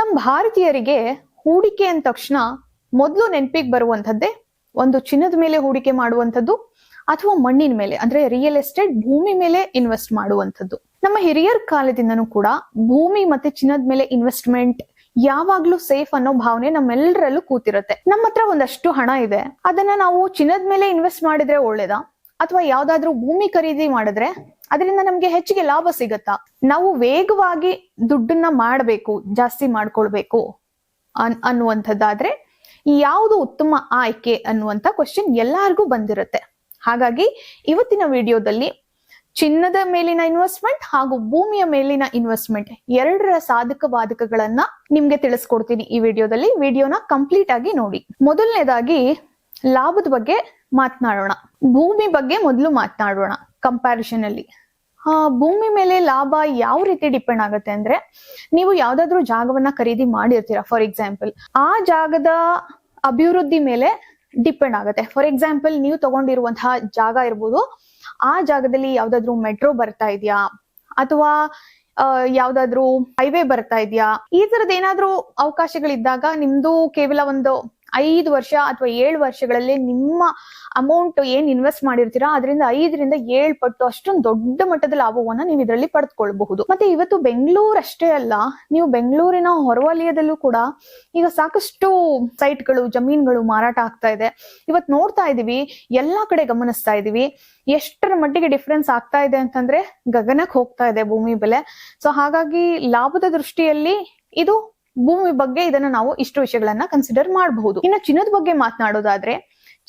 ನಮ್ಮ ಭಾರತೀಯರಿಗೆ ಹೂಡಿಕೆ ಅಂದ ತಕ್ಷಣ ಮೊದಲು ನೆನಪಿಗೆ ಬರುವಂತದ್ದೇ ಒಂದು ಚಿನ್ನದ ಮೇಲೆ ಹೂಡಿಕೆ ಮಾಡುವಂಥದ್ದು ಅಥವಾ ಮಣ್ಣಿನ ಮೇಲೆ ಅಂದ್ರೆ ರಿಯಲ್ ಎಸ್ಟೇಟ್ ಭೂಮಿ ಮೇಲೆ ಇನ್ವೆಸ್ಟ್ ಮಾಡುವಂಥದ್ದು. ನಮ್ಮ ಹಿರಿಯರ ಕಾಲದಿಂದನೂ ಕೂಡ ಭೂಮಿ ಮತ್ತೆ ಚಿನ್ನದ ಮೇಲೆ ಇನ್ವೆಸ್ಟ್ಮೆಂಟ್ ಯಾವಾಗ್ಲೂ ಸೇಫ್ ಅನ್ನೋ ಭಾವನೆ ನಮ್ಮೆಲ್ಲರಲ್ಲೂ ಕೂತಿರುತ್ತೆ. ನಮ್ಮ ಹತ್ರ ಒಂದಷ್ಟು ಹಣ ಇದೆ, ಅದನ್ನ ನಾವು ಚಿನ್ನದ ಮೇಲೆ ಇನ್ವೆಸ್ಟ್ ಮಾಡಿದ್ರೆ ಒಳ್ಳೇದಾ ಅಥವಾ ಯಾವ್ದಾದ್ರು ಭೂಮಿ ಖರೀದಿ ಮಾಡಿದ್ರೆ ಅದರಿಂದ ನಮ್ಗೆ ಹೆಚ್ಚಿಗೆ ಲಾಭ ಸಿಗತ್ತಾ? ನಾವು ವೇಗವಾಗಿ ದುಡ್ಡನ್ನ ಮಾಡಬೇಕು, ಜಾಸ್ತಿ ಮಾಡ್ಕೊಳ್ಬೇಕು ಅನ್ನುವಂಥದ್ದಾದ್ರೆ ಯಾವುದು ಉತ್ತಮ ಆಯ್ಕೆ ಅನ್ನುವಂಥ ಕ್ವಶನ್ ಎಲ್ಲಾರ್ಗೂ ಬಂದಿರುತ್ತೆ. ಹಾಗಾಗಿ ಇವತ್ತಿನ ವಿಡಿಯೋದಲ್ಲಿ ಚಿನ್ನದ ಮೇಲಿನ ಇನ್ವೆಸ್ಟ್ಮೆಂಟ್ ಹಾಗೂ ಭೂಮಿಯ ಮೇಲಿನ ಇನ್ವೆಸ್ಟ್ಮೆಂಟ್ ಎರಡರ ಸಾಧಕ ಬಾಧಕಗಳನ್ನ ನಿಮ್ಗೆ ತಿಳಿಸ್ಕೊಡ್ತೀನಿ ಈ ವಿಡಿಯೋದಲ್ಲಿ. ವಿಡಿಯೋನ ಕಂಪ್ಲೀಟ್ ಆಗಿ ನೋಡಿ. ಮೊದಲನೇದಾಗಿ ಲಾಭದ ಬಗ್ಗೆ ಮಾತನಾಡೋಣ. ಭೂಮಿ ಬಗ್ಗೆ ಮೊದಲು ಮಾತನಾಡೋಣ. ಕಂಪ್ಯಾರಿಸನ್ ಅಲ್ಲಿ ಭೂಮಿ ಮೇಲೆ ಲಾಭ ಯಾವ ರೀತಿ ಡಿಪೆಂಡ್ ಆಗುತ್ತೆ ಅಂದ್ರೆ, ನೀವು ಯಾವ್ದಾದ್ರು ಜಾಗವನ್ನ ಖರೀದಿ ಮಾಡಿರ್ತೀರಾ, ಫಾರ್ ಎಕ್ಸಾಂಪಲ್ ಆ ಜಾಗದ ಅಭಿವೃದ್ಧಿ ಮೇಲೆ ಡಿಪೆಂಡ್ ಆಗುತ್ತೆ. ಫಾರ್ ಎಕ್ಸಾಂಪಲ್ ನೀವು ತಗೊಂಡಿರುವಂತಹ ಜಾಗ ಇರ್ಬೋದು, ಆ ಜಾಗದಲ್ಲಿ ಯಾವ್ದಾದ್ರು ಮೆಟ್ರೋ ಬರ್ತಾ ಇದೆಯಾ ಅಥವಾ ಯಾವ್ದಾದ್ರು ಹೈವೇ ಬರ್ತಾ ಇದೆಯಾ, ಈ ತರದ್ ಏನಾದ್ರೂ ಅವಕಾಶಗಳಿದ್ದಾಗ ನಿಮ್ದು ಕೇವಲ ಒಂದು 5 ವರ್ಷ ಅಥವಾ 7 ವರ್ಷಗಳಲ್ಲಿ ನಿಮ್ಮ ಅಮೌಂಟ್ ಏನ್ ಇನ್ವೆಸ್ಟ್ ಮಾಡಿರ್ತೀರಾ ಅದರಿಂದ 5 ರಿಂದ 7 ಪಟ್ಟು ಅಷ್ಟೊಂದು ದೊಡ್ಡ ಮಟ್ಟದ ಲಾಭವನ್ನ ನೀವು ಇದರಲ್ಲಿ ಪಡೆದುಕೊಳ್ಬಹುದು. ಮತ್ತೆ ಇವತ್ತು ಬೆಂಗಳೂರು ಅಷ್ಟೇ ಅಲ್ಲ, ನೀವು ಬೆಂಗಳೂರಿನ ಹೊರವಲಯದಲ್ಲೂ ಕೂಡ ಈಗ ಸಾಕಷ್ಟು ಸೈಟ್ಗಳು, ಜಮೀನ್ಗಳು ಮಾರಾಟ ಆಗ್ತಾ ಇದೆ. ಇವತ್ತು ನೋಡ್ತಾ ಇದೀವಿ, ಎಲ್ಲಾ ಕಡೆ ಗಮನಿಸ್ತಾ ಇದೀವಿ. ಎಷ್ಟರ ಮಟ್ಟಿಗೆ ಡಿಫ್ರೆನ್ಸ್ ಆಗ್ತಾ ಇದೆ ಅಂತಂದ್ರೆ ಗಗನಕ್ಕೆ ಹೋಗ್ತಾ ಇದೆ ಭೂಮಿ ಬೆಲೆ. ಸೊ ಹಾಗಾಗಿ ಲಾಭದ ದೃಷ್ಟಿಯಲ್ಲಿ ಇದು ಭೂಮಿ ಬಗ್ಗೆ ಇದನ್ನ ನಾವು ಇಷ್ಟು ವಿಷಯಗಳನ್ನ ಕನ್ಸಿಡರ್ ಮಾಡಬಹುದು. ಇನ್ನು ಚಿನ್ನದ ಬಗ್ಗೆ ಮಾತನಾಡೋದಾದ್ರೆ,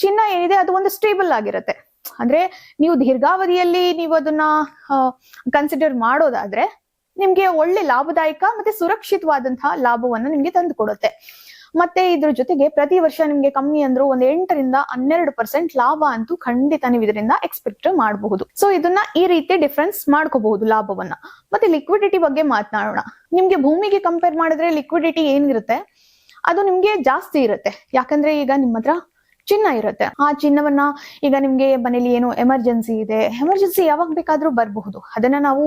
ಚಿನ್ನ ಏನಿದೆ ಅದು ಒಂದು ಸ್ಟೇಬಲ್ ಆಗಿರುತ್ತೆ. ಅಂದ್ರೆ ನೀವು ದೀರ್ಘಾವಧಿಯಲ್ಲಿ ನೀವು ಅದನ್ನ ಕನ್ಸಿಡರ್ ಮಾಡೋದಾದ್ರೆ ನಿಮ್ಗೆ ಒಳ್ಳೆ ಲಾಭದಾಯಕ ಮತ್ತೆ ಸುರಕ್ಷಿತವಾದಂತಹ ಲಾಭವನ್ನ ನಿಮ್ಗೆ ತಂದು ಕೊಡುತ್ತೆ. ಮತ್ತೆ ಇದ್ರ ಜೊತೆಗೆ ಪ್ರತಿ ವರ್ಷ ನಿಮ್ಗೆ ಕಮ್ಮಿ ಅಂದ್ರೂ 8 ರಿಂದ 12% ಲಾಭ ಅಂತೂ ಖಂಡಿತ ನೀವು ಇದರಿಂದ ಎಕ್ಸ್ಪೆಕ್ಟ್ ಮಾಡಬಹುದು. ಸೊ ಇದನ್ನ ಈ ರೀತಿ ಡಿಫ್ರೆನ್ಸ್ ಮಾಡ್ಕೋಬಹುದು ಲಾಭವನ್ನ. ಮತ್ತೆ ಲಿಕ್ವಿಡಿಟಿ ಬಗ್ಗೆ ಮಾತನಾಡೋಣ. ನಿಮ್ಗೆ ಭೂಮಿಗೆ ಕಂಪೇರ್ ಮಾಡಿದ್ರೆ ಲಿಕ್ವಿಡಿಟಿ ಏನಿರುತ್ತೆ ಅದು ನಿಮ್ಗೆ ಜಾಸ್ತಿ ಇರುತ್ತೆ. ಯಾಕಂದ್ರೆ ಈಗ ನಿಮ್ಮ ಹತ್ರ ಚಿನ್ನ ಇರುತ್ತೆ. ಆ ಚಿನ್ನವನ್ನ ಈಗ ನಿಮ್ಗೆ ಮನೇಲಿ ಏನೋ ಎಮರ್ಜೆನ್ಸಿ ಇದೆ, ಎಮರ್ಜೆನ್ಸಿ ಯಾವಾಗ ಬೇಕಾದ್ರೂ ಬರಬಹುದು. ಅದನ್ನ ನಾವು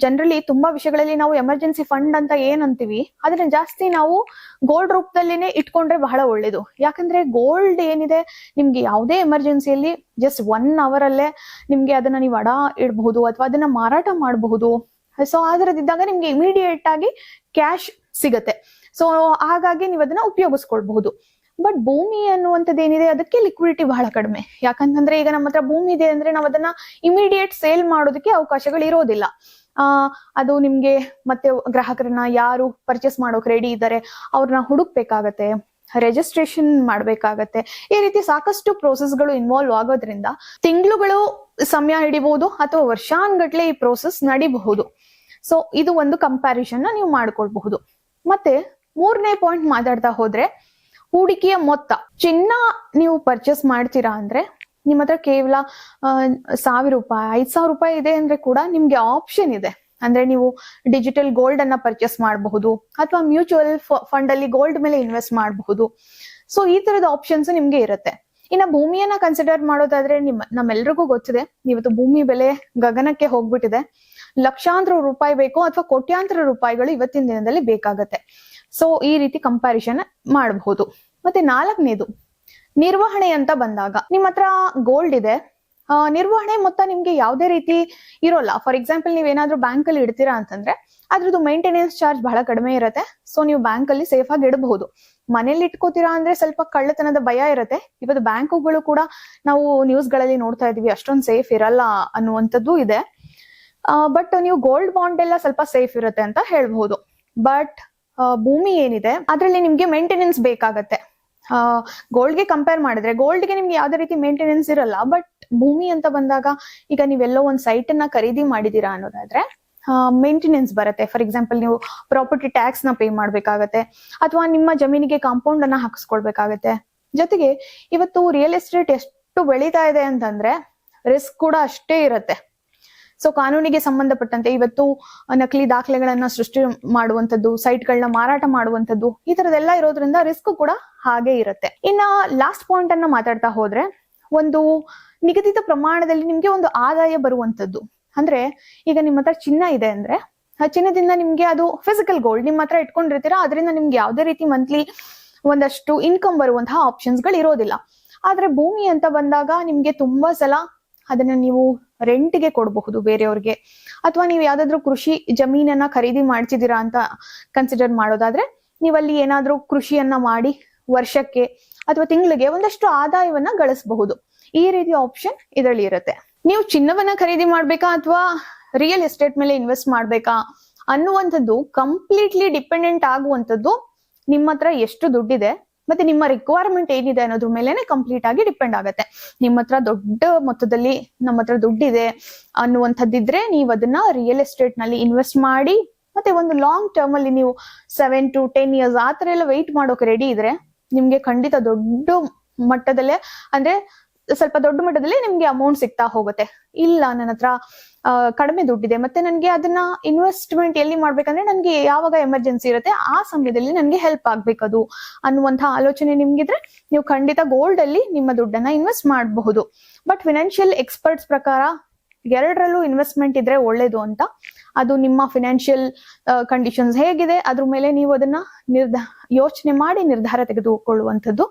ಜನರಲಿ ತುಂಬಾ ವಿಷಯಗಳಲ್ಲಿ ನಾವು ಎಮರ್ಜೆನ್ಸಿ ಫಂಡ್ ಅಂತ ಏನ್ ಅಂತೀವಿ ಅದನ್ನ ಜಾಸ್ತಿ ನಾವು ಗೋಲ್ಡ್ ರೂಪದಲ್ಲಿನೇ ಇಟ್ಕೊಂಡ್ರೆ ಬಹಳ ಒಳ್ಳೇದು. ಯಾಕಂದ್ರೆ ಗೋಲ್ಡ್ ಏನಿದೆ ನಿಮ್ಗೆ ಯಾವುದೇ ಎಮರ್ಜೆನ್ಸಿಯಲ್ಲಿ ಜಸ್ಟ್ 1 hour ಅಲ್ಲೇ ನಿಮ್ಗೆ ಅದನ್ನ ನೀವು ಅಡ ಇಡಬಹುದು ಅಥವಾ ಅದನ್ನ ಮಾರಾಟ ಮಾಡಬಹುದು. ಸೊ ಆದ್ರದಿದ್ದಾಗ ನಿಮ್ಗೆ ಇಮಿಡಿಯೇಟ್ ಆಗಿ ಕ್ಯಾಶ್ ಸಿಗತ್ತೆ. ಸೊ ಹಾಗಾಗಿ ನೀವು ಅದನ್ನ ಉಪಯೋಗಿಸ್ಕೊಳ್ಬಹುದು. ಬಟ್ ಭೂಮಿ ಅನ್ನುವಂಥದ್ದು ಏನಿದೆ ಅದಕ್ಕೆ ಲಿಕ್ವಿಡಿಟಿ ಬಹಳ ಕಡಿಮೆ. ಯಾಕಂತಂದ್ರೆ ಈಗ ನಮ್ಮ ಹತ್ರ ಭೂಮಿ ಇದೆ ಅಂದ್ರೆ ನಾವು ಅದನ್ನ ಇಮಿಡಿಯೇಟ್ ಸೇಲ್ ಮಾಡೋದಕ್ಕೆ ಅವಕಾಶಗಳು ಇರೋದಿಲ್ಲ. ಅದು ನಿಮ್ಗೆ ಮತ್ತೆ ಗ್ರಾಹಕರನ್ನ ಯಾರು ಪರ್ಚೇಸ್ ಮಾಡೋಕ್ ರೆಡಿ ಇದ್ದಾರೆ ಅವ್ರನ್ನ ಹುಡುಕ್ಬೇಕಾಗತ್ತೆ, ರಿಜಿಸ್ಟ್ರೇಷನ್ ಮಾಡ್ಬೇಕಾಗತ್ತೆ. ಈ ರೀತಿ ಸಾಕಷ್ಟು ಪ್ರೋಸೆಸ್ಗಳು ಇನ್ವಾಲ್ವ್ ಆಗೋದ್ರಿಂದ ತಿಂಗಳುಗಳು ಸಮಯ ಹಿಡಿಬಹುದು ಅಥವಾ ವರ್ಷಾನ್ಗಟ್ಲೆ ಈ ಪ್ರೋಸೆಸ್ ನಡಿಬಹುದು. ಸೊ ಇದು ಒಂದು ಕಂಪ್ಯಾರಿಸನ್ ನೀವು ಮಾಡ್ಕೊಳ್ಬಹುದು. ಮತ್ತೆ 3ನೇ ಪಾಯಿಂಟ್ ಮಾತಾಡ್ತಾ ಹೋದ್ರೆ ಹೂಡಿಕೆಯ ಮೊತ್ತ. ಚಿನ್ನ ನೀವು ಪರ್ಚೇಸ್ ಮಾಡ್ತೀರಾ ಅಂದ್ರೆ ನಿಮ್ಮ ಹತ್ರ ಕೇವಲ 1000 ರೂಪಾಯಿ 5000 ರೂಪಾಯಿ ಇದೆ ಅಂದ್ರೆ ಕೂಡ ನಿಮ್ಗೆ ಆಪ್ಷನ್ ಇದೆ. ಅಂದ್ರೆ ನೀವು ಡಿಜಿಟಲ್ ಗೋಲ್ಡ್ ಅನ್ನ ಪರ್ಚೇಸ್ ಮಾಡಬಹುದು ಅಥವಾ ಮ್ಯೂಚುವಲ್ ಫಂಡ್ ಅಲ್ಲಿ ಗೋಲ್ಡ್ ಮೇಲೆ ಇನ್ವೆಸ್ಟ್ ಮಾಡಬಹುದು. ಸೊ ಈ ತರದ ಆಪ್ಷನ್ಸ್ ನಿಮ್ಗೆ ಇರುತ್ತೆ. ಇನ್ನ ಭೂಮಿಯನ್ನ ಕನ್ಸಿಡರ್ ಮಾಡೋದಾದ್ರೆ ನಮ್ಮೆಲ್ರಿಗೂ ಗೊತ್ತಿದೆ, ಇವತ್ತು ಭೂಮಿ ಬೆಲೆ ಗಗನಕ್ಕೆ ಹೋಗ್ಬಿಟ್ಟಿದೆ. ಲಕ್ಷಾಂತರ ರೂಪಾಯಿ ಬೇಕು ಅಥವಾ ಕೋಟ್ಯಾಂತರ ರೂಪಾಯಿಗಳು ಇವತ್ತಿನ ದಿನದಲ್ಲಿ ಬೇಕಾಗತ್ತೆ. ಸೊ ಈ ರೀತಿ ಕಂಪ್ಯಾರಿಸನ್ ಮಾಡಬಹುದು. ಮತ್ತೆ 4ನೇದು ನಿರ್ವಹಣೆ ಅಂತ ಬಂದಾಗ, ನಿಮ್ಮ ಹತ್ರ ಗೋಲ್ಡ್ ಇದೆ, ನಿರ್ವಹಣೆ ಮೊತ್ತ ನಿಮ್ಗೆ ಯಾವುದೇ ರೀತಿ ಇರೋಲ್ಲ. ಫಾರ್ ಎಕ್ಸಾಂಪಲ್ ನೀವೇನಾದ್ರೂ ಬ್ಯಾಂಕ್ ಅಲ್ಲಿ ಇಡ್ತೀರಾ ಅಂತಂದ್ರೆ ಅದ್ರದ್ದು ಮೇಂಟೆನೆನ್ಸ್ ಚಾರ್ಜ್ ಬಹಳ ಕಡಿಮೆ ಇರುತ್ತೆ. ಸೊ ನೀವು ಬ್ಯಾಂಕ್ ಅಲ್ಲಿ ಸೇಫ್ ಆಗಿ ಇಡಬಹುದು. ಮನೇಲಿ ಇಟ್ಕೋತೀರಾ ಅಂದ್ರೆ ಸ್ವಲ್ಪ ಕಳ್ಳತನದ ಭಯ ಇರುತ್ತೆ. ಇವತ್ತು ಬ್ಯಾಂಕುಗಳು ಕೂಡ ನಾವು ನ್ಯೂಸ್ ಗಳಲ್ಲಿ ನೋಡ್ತಾ ಇದೀವಿ ಅಷ್ಟೊಂದು ಸೇಫ್ ಇರಲ್ಲ ಅನ್ನುವಂಥದ್ದು ಇದೆ. ಬಟ್ ನೀವು ಗೋಲ್ಡ್ ಬಾಂಡ್ ಎಲ್ಲ ಸ್ವಲ್ಪ ಸೇಫ್ ಇರುತ್ತೆ ಅಂತ ಹೇಳ್ಬಹುದು. ಬಟ್ ಭೂಮಿ ಏನಿದೆ ಅದ್ರಲ್ಲಿ ನಿಮ್ಗೆ ಮೇಂಟೆನೆನ್ಸ್ ಬೇಕಾಗತ್ತೆ. ಗೋಲ್ಡ್ಗೆ ಕಂಪೇರ್ ಮಾಡಿದ್ರೆ ಗೋಲ್ಡ್ಗೆ ನಿಮ್ಗೆ ಯಾವ್ದೇ ರೀತಿ ಮೇಂಟೆನೆನ್ಸ್ ಇರಲ್ಲ. ಬಟ್ ಭೂಮಿ ಅಂತ ಬಂದಾಗ ಈಗ ನೀವೆಲ್ಲೋ ಒಂದ್ ಸೈಟ್ ಅನ್ನ ಖರೀದಿ ಮಾಡಿದೀರಾ ಅನ್ನೋದಾದ್ರೆ ಮೇಂಟೆನೆನ್ಸ್ ಬರುತ್ತೆ. ಫಾರ್ ಎಕ್ಸಾಂಪಲ್ ನೀವು ಪ್ರಾಪರ್ಟಿ ಟ್ಯಾಕ್ಸ್ ನ ಪೇ ಮಾಡ್ಬೇಕಾಗತ್ತೆ ಅಥವಾ ನಿಮ್ಮ ಜಮೀನಿಗೆ ಕಾಂಪೌಂಡ್ ಅನ್ನ ಹಾಕಿಸ್ಕೊಳ್ಬೇಕಾಗತ್ತೆ. ಜೊತೆಗೆ ಇವತ್ತು ರಿಯಲ್ ಎಸ್ಟೇಟ್ ಎಷ್ಟು ಬೆಳೀತಾ ಇದೆ ಅಂತಂದ್ರೆ ರಿಸ್ಕ್ ಕೂಡ ಅಷ್ಟೇ ಇರುತ್ತೆ. ಸೊ ಕಾನೂನಿಗೆ ಸಂಬಂಧಪಟ್ಟಂತೆ ಇವತ್ತು ನಕಲಿ ದಾಖಲೆಗಳನ್ನ ಸೃಷ್ಟಿ ಮಾಡುವಂತದ್ದು, ಸೈಟ್ಗಳನ್ನ ಮಾರಾಟ ಮಾಡುವಂತದ್ದು, ಈ ತರದೆಲ್ಲ ಇರೋದ್ರಿಂದ ರಿಸ್ಕ್ ಕೂಡ ಹಾಗೆ ಇರುತ್ತೆ. ಇನ್ನ ಲಾಸ್ಟ್ ಪಾಯಿಂಟ್ ಅನ್ನ ಮಾತಾಡ್ತಾ ಹೋದ್ರೆ, ಒಂದು ನಿಗದಿತ ಪ್ರಮಾಣದಲ್ಲಿ ನಿಮ್ಗೆ ಒಂದು ಆದಾಯ ಬರುವಂತದ್ದು. ಅಂದ್ರೆ ಈಗ ನಿಮ್ಮ ಹತ್ರ ಚಿನ್ನ ಇದೆ ಅಂದ್ರೆ ಚಿನ್ನದಿಂದ ನಿಮ್ಗೆ ಅದು ಫಿಸಿಕಲ್ ಗೋಲ್ಡ್ ನಿಮ್ಮ ಹತ್ರ ಇಟ್ಕೊಂಡಿರ್ತೀರಾ, ಅದರಿಂದ ನಿಮ್ಗೆ ಯಾವುದೇ ರೀತಿ ಮಂತ್ಲಿ ಒಂದಷ್ಟು ಇನ್ಕಮ್ ಬರುವಂತಹ ಆಪ್ಷನ್ಸ್ ಗಳು ಇರೋದಿಲ್ಲ. ಆದ್ರೆ ಭೂಮಿ ಅಂತ ಬಂದಾಗ ನಿಮ್ಗೆ ತುಂಬಾ ಸಲ ಅದನ್ನ ನೀವು ರೆಂಟ್ಗೆ ಕೊಡಬಹುದು ಬೇರೆಯವ್ರಿಗೆ, ಅಥವಾ ನೀವು ಯಾವ್ದಾದ್ರು ಕೃಷಿ ಜಮೀನನ್ನ ಖರೀದಿ ಮಾಡ್ತಿದ್ದೀರಾ ಅಂತ ಕನ್ಸಿಡರ್ ಮಾಡೋದಾದ್ರೆ ನೀವಲ್ಲಿ ಏನಾದ್ರೂ ಕೃಷಿಯನ್ನ ಮಾಡಿ ವರ್ಷಕ್ಕೆ ಅಥವಾ ತಿಂಗಳಿಗೆ ಒಂದಷ್ಟು ಆದಾಯವನ್ನ ಗಳಿಸಬಹುದು. ಈ ರೀತಿಯ ಆಪ್ಷನ್ ಇದರಲ್ಲಿ ಇರುತ್ತೆ. ನೀವು ಚಿನ್ನವನ್ನ ಖರೀದಿ ಮಾಡ್ಬೇಕಾ ಅಥವಾ ರಿಯಲ್ ಎಸ್ಟೇಟ್ ಮೇಲೆ ಇನ್ವೆಸ್ಟ್ ಮಾಡ್ಬೇಕಾ ಅನ್ನುವಂಥದ್ದು ಕಂಪ್ಲೀಟ್ಲಿ ಡಿಪೆಂಡೆಂಟ್ ಆಗುವಂಥದ್ದು ನಿಮ್ಮ ಹತ್ರ ಎಷ್ಟು ದುಡ್ಡಿದೆ ಮತ್ತೆ ನಿಮ್ಮ ರಿಕ್ವೈರ್ಮೆಂಟ್ ಏನಿದೆ ಅನ್ನೋದ್ರ ಮೇಲೆನೆ ಕಂಪ್ಲೀಟ್ ಆಗಿ ಡಿಪೆಂಡ್ ಆಗುತ್ತೆ. ನಿಮ್ಮ ಹತ್ರ ದೊಡ್ಡ ಮೊತ್ತದಲ್ಲಿ ನಮ್ಮ ಹತ್ರ ದುಡ್ಡಿದೆ ಅನ್ನುವಂಥದ್ದಿದ್ರೆ ನೀವು ಅದನ್ನ ರಿಯಲ್ ಎಸ್ಟೇಟ್ ನಲ್ಲಿ ಇನ್ವೆಸ್ಟ್ ಮಾಡಿ ಮತ್ತೆ ಒಂದು ಲಾಂಗ್ ಟರ್ಮ್ ಅಲ್ಲಿ ನೀವು 7 to 10 years ಆತರ ಎಲ್ಲ ವೆಯ್ಟ್ ಮಾಡೋಕೆ ರೆಡಿ ಇದ್ರೆ ನಿಮ್ಗೆ ಖಂಡಿತ ದೊಡ್ಡ ಮಟ್ಟದಲ್ಲೇ ಅಂದ್ರೆ ಸ್ವಲ್ಪ ದೊಡ್ಡ ಮಟ್ಟದಲ್ಲಿ ನಿಮ್ಗೆ ಅಮೌಂಟ್ ಸಿಗ್ತಾ ಹೋಗುತ್ತೆ. ಇಲ್ಲ ನನ್ನ ಹತ್ರ ಕಡಿಮೆ ದುಡ್ಡಿದೆ ಮತ್ತೆ ನನಗೆ ಅದನ್ನ ಇನ್ವೆಸ್ಟ್ಮೆಂಟ್ ಎಲ್ಲಿ ಮಾಡ್ಬೇಕಂದ್ರೆ ನನ್ಗೆ ಯಾವಾಗ ಎಮರ್ಜೆನ್ಸಿ ಇರುತ್ತೆ ಆ ಸಮಯದಲ್ಲಿ ನನ್ಗೆ ಹೆಲ್ಪ್ ಆಗ್ಬೇಕದು ಅನ್ನುವಂತಹ ಆಲೋಚನೆ ನಿಮ್ಗಿದ್ರೆ ನೀವು ಖಂಡಿತ ಗೋಲ್ಡ್ ಅಲ್ಲಿ ನಿಮ್ಮ ದುಡ್ಡನ್ನ ಇನ್ವೆಸ್ಟ್ ಮಾಡಬಹುದು. ಬಟ್ ಫಿನಾನ್ಷಿಯಲ್ ಎಕ್ಸ್ಪರ್ಟ್ಸ್ ಪ್ರಕಾರ ಎರಡರಲ್ಲೂ ಇನ್ವೆಸ್ಟ್ಮೆಂಟ್ ಇದ್ರೆ ಒಳ್ಳೇದು ಅಂತ. ಅದು ನಿಮ್ಮ ಫಿನಾನ್ಷಿಯಲ್ ಕಂಡೀಷನ್ಸ್ ಹೇಗಿದೆ ಅದ್ರ ಮೇಲೆ ನೀವು ಅದನ್ನ ಯೋಚನೆ ಮಾಡಿ ನಿರ್ಧಾರ ತೆಗೆದುಕೊಳ್ಳುವಂಥದ್ದು.